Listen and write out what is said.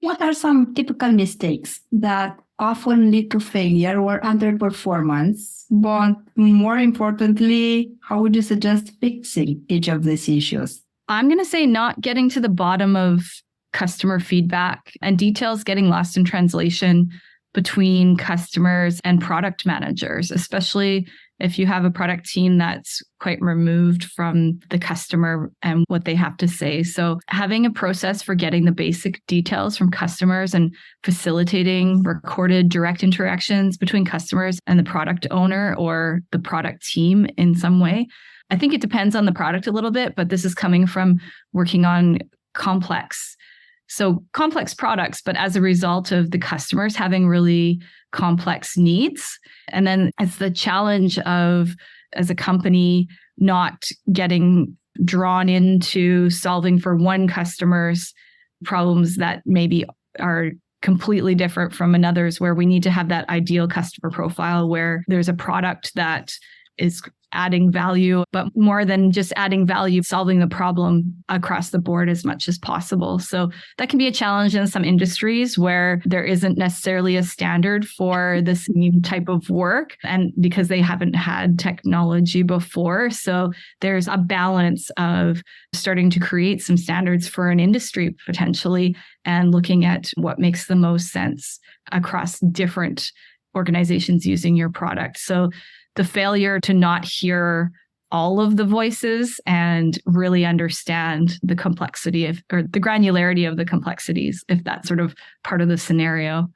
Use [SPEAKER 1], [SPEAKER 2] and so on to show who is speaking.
[SPEAKER 1] What are some typical mistakes that often lead to failure or underperformance? But more importantly, how would you suggest fixing each of these issues?
[SPEAKER 2] I'm going to say not getting to the bottom of customer feedback and details getting lost in translation between customers and product managers, especially if you have a product team that's quite removed from the customer and what they have to say. So having a process for getting the basic details from customers and facilitating recorded direct interactions between customers and the product owner or the product team in some way. I think it depends on the product a little bit, but this is coming from working on complex products, but as a result of the customers having really complex needs. And then it's the challenge of, as a company, not getting drawn into solving for one customer's problems that maybe are completely different from another's, where we need to have that ideal customer profile where there's a product that is adding value, but more than just adding value, solving the problem across the board as much as possible. So that can be a challenge in some industries where there isn't necessarily a standard for the same type of work, and because they haven't had technology before. So there's a balance of starting to create some standards for an industry potentially, and looking at what makes the most sense across different organizations using your product. So the failure to not hear all of the voices and really understand the complexity of, or the granularity of the complexities, if that's sort of part of the scenario.